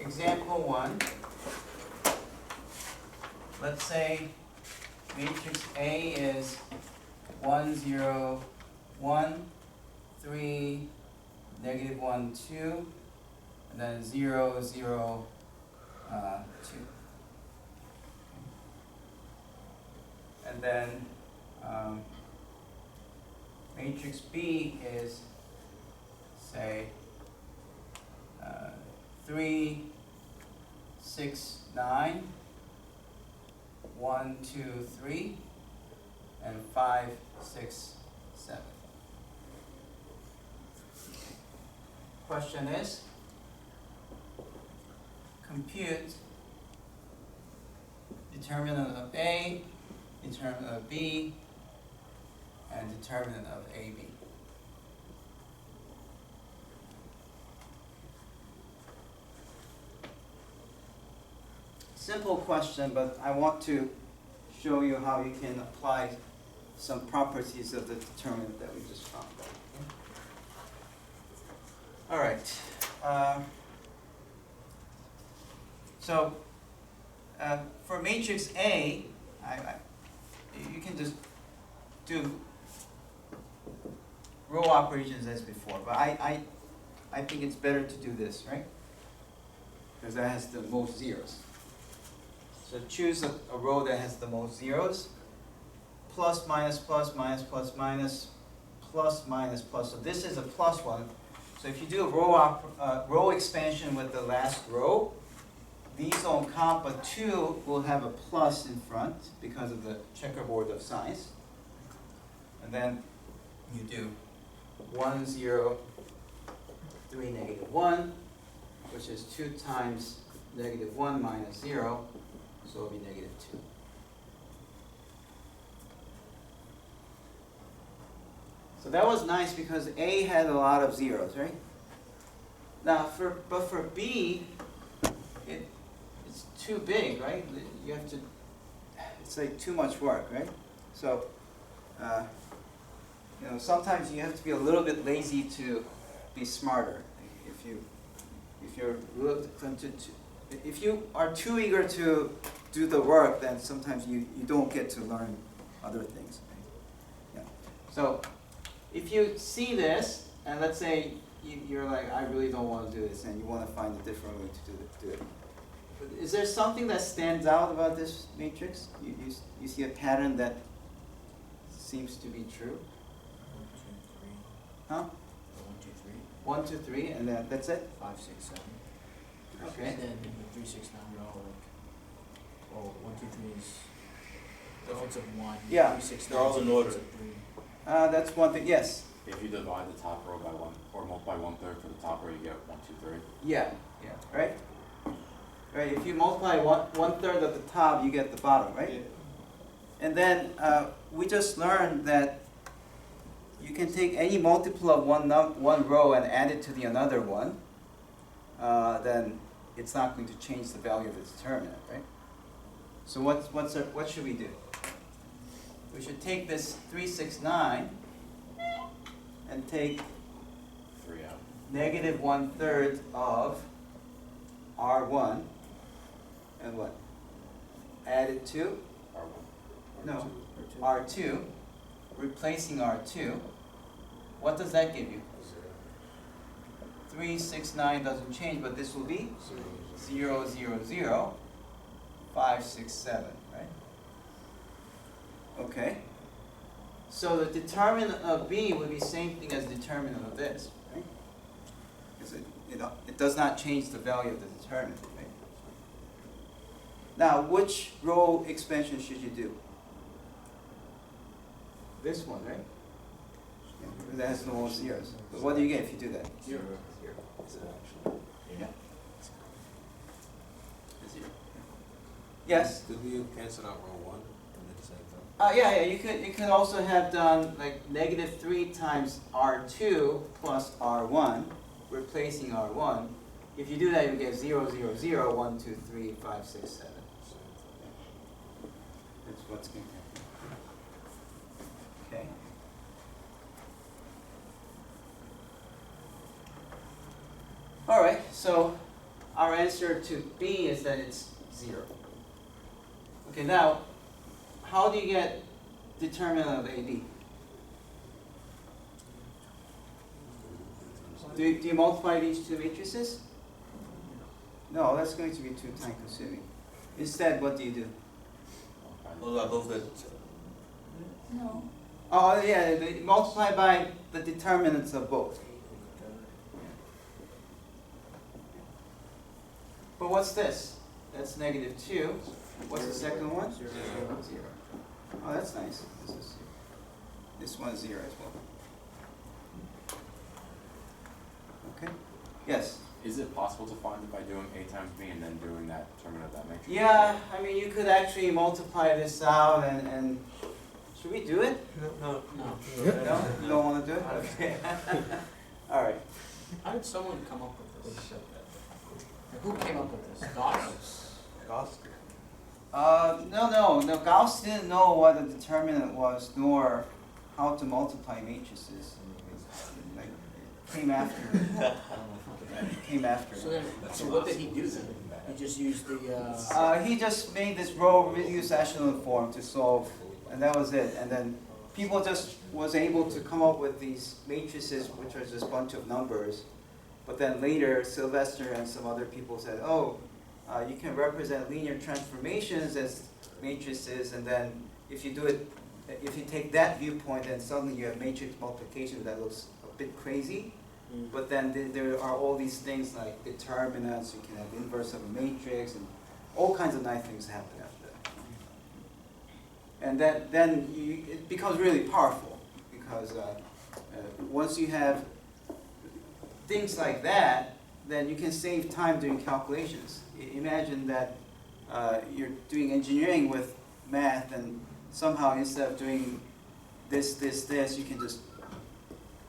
example 1. Let's say matrix A is 1, 0, 1, 3, negative 1, 2, and then 0, 0, 2. And then matrix B is, say, 3, 6, 9, 1, 2, 3, and 5, 6, 7. Question is, compute determinant of A, determinant of B, and determinant of AB. Simple question, but I want to show you how you can apply some properties of the determinant that we just found. All right. So for matrix A, you can just do row operations as before, but I think it's better to do this, right? Because that has the most zeros. So choose a row that has the most zeros. Plus, minus, plus, minus, plus, minus, plus, minus, plus. So this is a plus one. So if you do a row expansion with the last row, these don't count, but 2 will have a plus in front because of the checkerboard of signs. And then you do 1, 0, 3, negative 1, which is 2 times negative 1 minus 0, so it'll be negative 2. So that was nice because A had a lot of zeros, right? Now, but for B, it's too big, right? You have to, it's like too much work, right? So, sometimes you have to be a little bit lazy to be smarter. If you are too eager to do the work, then sometimes you don't get to learn other things. Right? Yeah. So if you see this, and let's say you're like, I really don't want to do this, and you want to find a different way to do it. Is there something that stands out about this matrix? You see a pattern that seems to be true? 1, 2, 3. Huh? 1, 2, 3. 1, 2, 3, and that's it? 5, 6, 7. Okay. And then in the 3, 6, 9, we're all like, well, 1, 2, 3 is difference of 1. Yeah. 3, 6, 9 They're all is in difference order. of 3. That's one thing. Yes. If you divide the top row by 1, or multiply 1/3 for the top row, you get 1, 2, 3. Yeah. Yeah. Right. Right. If you multiply 1/3 of the top, you get the bottom, right? Yeah. And then we just learned that you can take any multiple of one row and add it to the another one. Then it's not going to change the value of the determinant, right? So what should we do? We should take this 3, 6, 9 and take 3 out. negative 1/3 of R1 and what? Add it to R1. No. R2. R2, replacing R2. What does that give you? 3, 6, 9 doesn't change, but this will be 0, 0, 0, 5, 6, 7, right? Okay. So the determinant of B would be same thing as determinant of this, right? Because it does not change the value of the determinant, right? Now, which row expansion should you do? This one, right? Yeah, because that has the most zeros. But what do you get if you do that? 0. Is it actually? Yeah. 0. Yes? Did we cancel out row 1 and then same thing? Yeah. You could also have done like negative 3 times R2 plus R1, replacing R1. If you do that, you get 0, 0, 0, 1, 2, 3, 5, 6, 7. That's what's going to happen. Okay. All right. So our answer to B is that it's 0. Okay, now, how do you get determinant of AB? Do you multiply these two matrices? No, that's going to be too time consuming. Instead, what do you do? Well, above the, No. Oh, yeah, multiply by the determinants of both. But what's this? That's -2. What's the second one? 0. Oh, that's nice. This one's 0 as well. Okay. Yes. Is it possible to find it by doing A times B and then doing that determinant of that matrix? Yeah, I mean, you could actually multiply this out and should we do it? no. No? You don't want to do it? Okay. All right. How did someone come up with this? Like, who came up with this? Gauss? No. Gauss didn't know what a determinant was, nor how to multiply matrices. Like, it came after. Came after. So then, so what did he do then? He just used the, He just made this row reduced echelon form to solve, and that was it. And then people just was able to come up with these matrices, which are just a bunch of numbers. But then later, Sylvester and some other people said, oh, you can represent linear transformations as matrices, and then if you do it, if you take that viewpoint, then suddenly you have matrix multiplication that looks a bit crazy. But then there are all these things like determinants, you can have inverse of a matrix, and all kinds of nice things happen after that. And then it becomes really powerful, because once you have things like that, then you can save time doing calculations. Imagine that you're doing engineering with math, and somehow instead of doing this, you can just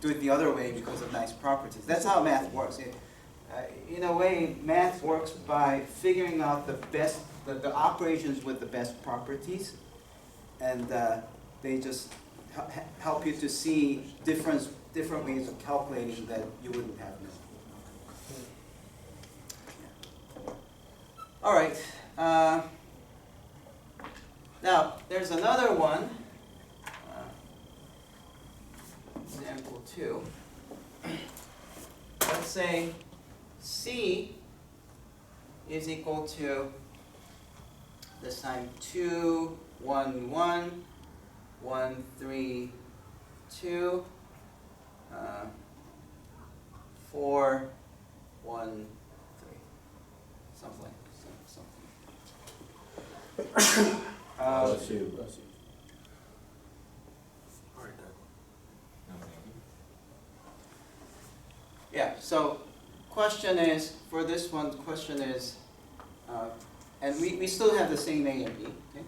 do it the other way because of nice properties. That's how math works. In a way, math works by figuring out the operations with the best properties, and they just help you to see different ways of calculating that you wouldn't have known. All right. Now, there's another one. Example 2. Let's say C is equal to this time 2, 1, 1, 1, 3, 2, 4, 1, 3. Something. Bless you. Yeah, so question is, for this one, question is, and we still have the same A and B, okay?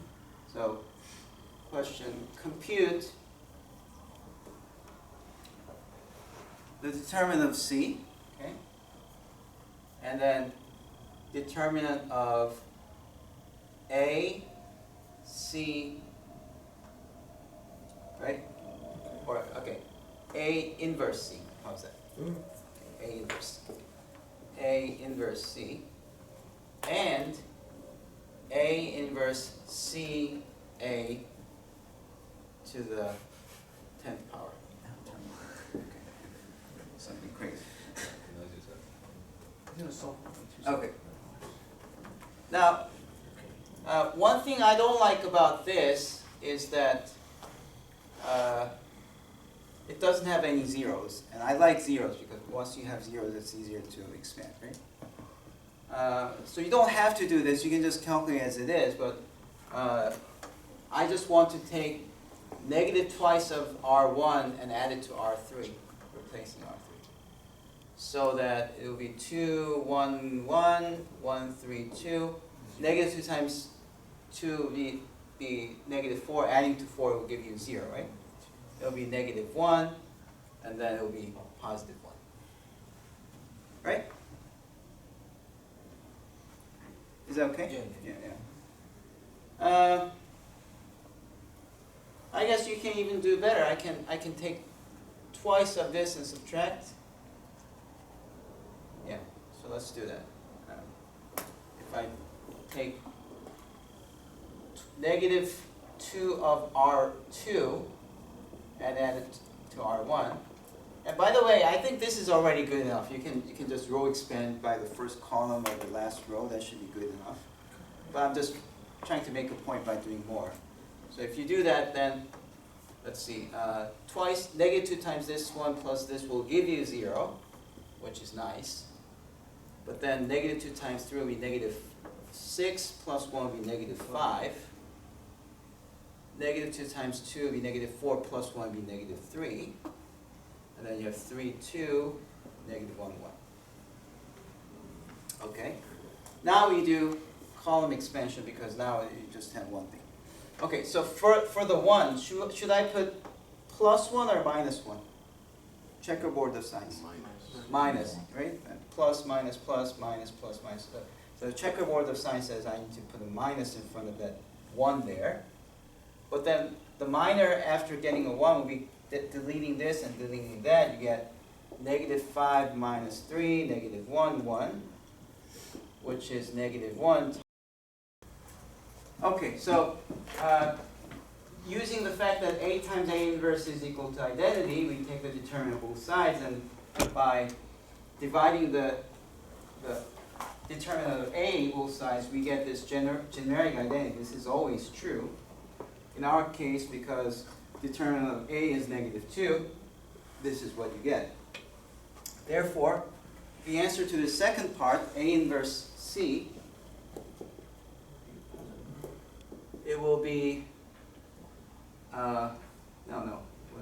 So, question, compute the determinant of C, okay? And then determinant of A, C, right? Or, okay, A inverse C, how's that? A inverse C, and A inverse C A to the 10th power. Okay. Something crazy. Okay. Now, one thing I don't like about this is that it doesn't have any zeros, and I like zeros because once you have zeros, it's easier to expand, right? So you don't have to do this. You can just calculate as it is, but I just want to take negative twice of R1 and add it to R3, replacing R3. So that it will be 2, 1, 1, 1, 3, 2. Negative 2 times 2 will be negative 4. Adding to 4 will give you 0, right? It will be negative 1, and then it will be positive 1. Right? Is that okay? Yeah. I guess you can even do better. I can take twice of this and subtract. Yeah, so let's do that. take negative 2 of R2 and add it to R1. And by the way, I think this is already good enough. You can just row expand by the first column or the last row. That should be good enough. But I'm just trying to make a point by doing more. So if you do that, then let's see, twice, negative 2 times this one plus this will give you 0, which is nice. But then negative 2 times 3 will be negative 6 plus 1 will be negative 5. Negative 2 times 2 will be negative 4 plus 1 will be negative 3. And then you have 3, 2, negative 1, 1. Okay. Now we do column expansion because now you just have one thing. Okay, so for the 1, should I put plus 1 or minus 1? Checkerboard of signs. Minus, right? And plus, minus, plus, minus, plus, minus. So the checkerboard of signs says I need to put a minus in front of that 1 there. But then the minor after getting a 1 will be deleting this and deleting that. You get negative 5 minus 3, negative 1, 1, which is negative 1. Okay, so using the fact that A times A inverse is equal to identity, we take the determinant of both sides, and by dividing the determinant of A both sides, we get this generic identity. This is always true. In our case, because determinant of A is negative 2, this is what you get. Therefore, the answer to the second part, A inverse C, it will be, what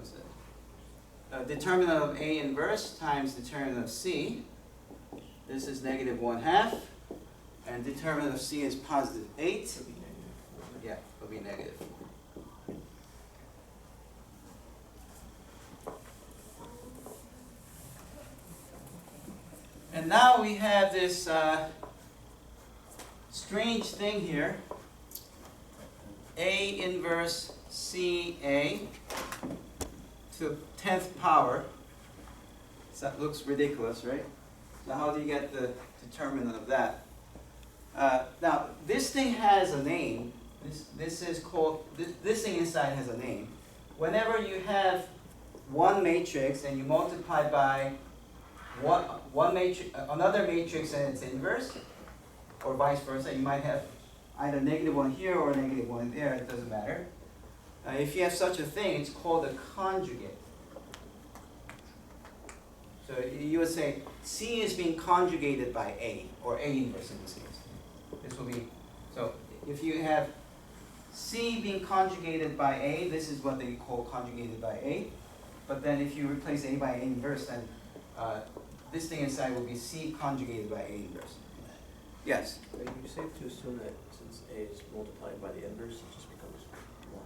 is it? Determinant of A inverse times determinant of C. This is negative 1/2, and determinant of C is positive 8. Yeah, it will be negative. And now we have this strange thing here. A inverse CA to the 10th power. So that looks ridiculous, right? So how do you get the determinant of that? Now, this thing has a name. This is called, this thing inside has a name. Whenever you have one matrix and you multiply by one matrix, another matrix and its inverse, or vice versa, you might have either negative 1 here or negative 1 there, it doesn't matter. If you have such a thing, it's called a conjugate. So you would say C is being conjugated by A, or A inverse in this case. This will be, so if you have C being conjugated by A, this is what they call conjugated by A. But then if you replace A by A inverse, then this thing inside will be C conjugated by A inverse. Yes? Are you safe to assume that since A is multiplied by the inverse, it just becomes 1?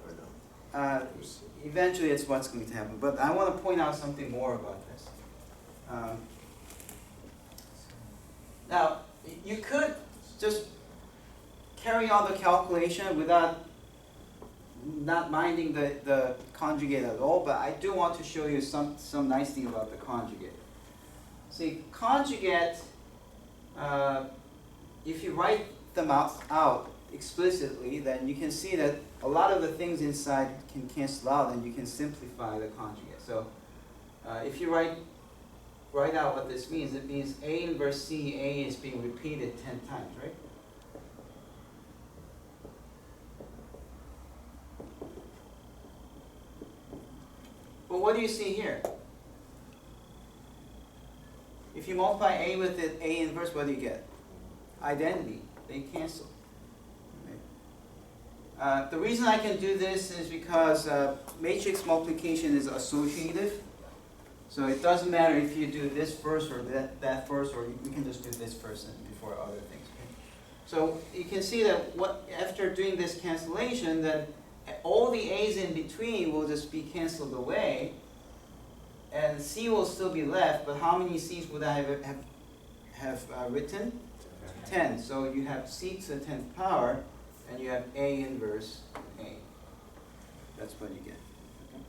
Or no? Eventually it's what's going to happen. But I want to point out something more about this. Now, you could just carry on the calculation without not minding the conjugate at all, but I do want to show you some nice thing about the conjugate. See, conjugate, if you write them out explicitly, then you can see that a lot of the things inside can cancel out and you can simplify the conjugate. So if you write out what this means, it means A inverse C, A is being repeated 10 times, right? But what do you see here? If you multiply A with it, A inverse, what do you get? Identity. They cancel. Okay. The reason I can do this is because matrix multiplication is associative. So it doesn't matter if you do this first or that first, or you can just do this first before other things. Okay? So you can see that after doing this cancellation, then all the A's in between will just be canceled away, and C will still be left. But how many C's would I have written? 10. So you have C to the 10th power, and you have A inverse A. That's what you get. Okay?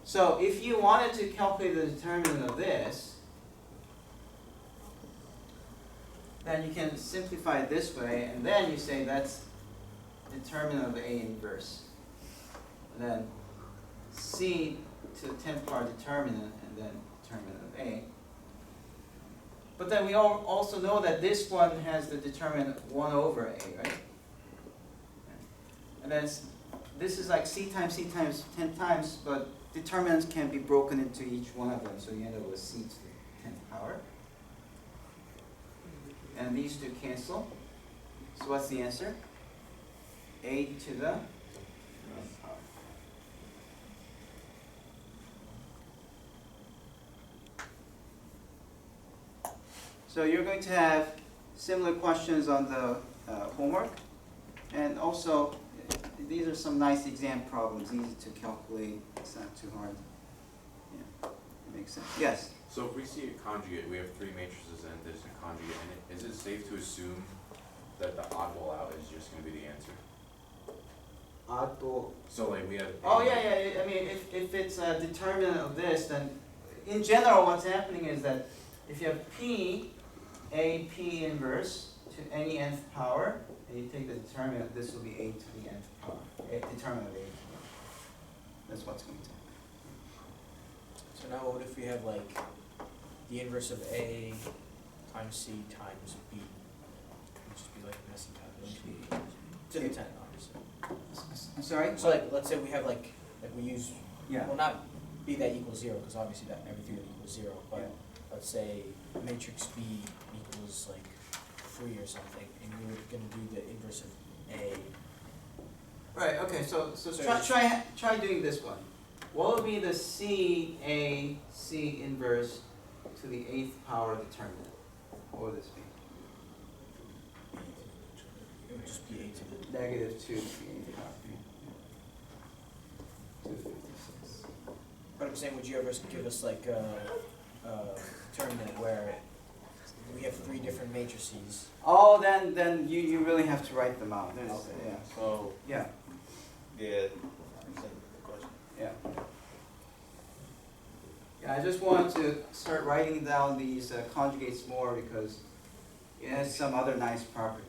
So if you wanted to calculate the determinant of this, then you can simplify it this way, and then you say that's determinant of A inverse. And then C to the 10th power determinant, and then determinant of A. But then we also know that this one has the determinant 1 over A, right? And then this is like C times 10 times, but determinants can be broken into each one of them, so you end up with C to the 10th power. And these two cancel. So what's the answer? A to the 10th power. So you're going to have similar questions on the homework. And also, these are some nice exam problems, easy to calculate, it's not too hard. Yeah, it makes sense. Yes? So if we see a conjugate, we have three matrices and there's a conjugate in it, is it safe to assume that the oddball out is just gonna be the answer? Oddball. So like we have. Oh, yeah, I mean, if it's a determinant of this, then in general what's happening is that if you have P, A, P inverse to any nth power, and you take the determinant, this will be A to the nth power, determinant of A to the nth power. That's what's going to happen. So now what if we have like the inverse of A times C times B? It would just be like a messy calculation. To the 10, obviously. I'm sorry? So like, let's say we have like we use, Yeah. well not B that equals 0, because obviously that everything that equals 0, but Yeah. let's say matrix B equals like 3 or something, and we were going to do the inverse of A. Right, okay, so So try doing this one. What would be the C inverse to the 8th power determinant? What would this be? It would just be A to the Negative 2 to the 8th power. 256. But I'm saying, would you ever give us like a determinant where we have 3 different matrices? Oh, then you really have to write them out. There's, Okay. yeah. So, Yeah, the question. yeah. Yeah, I just wanted to start writing down these conjugates more because it has some other nice properties.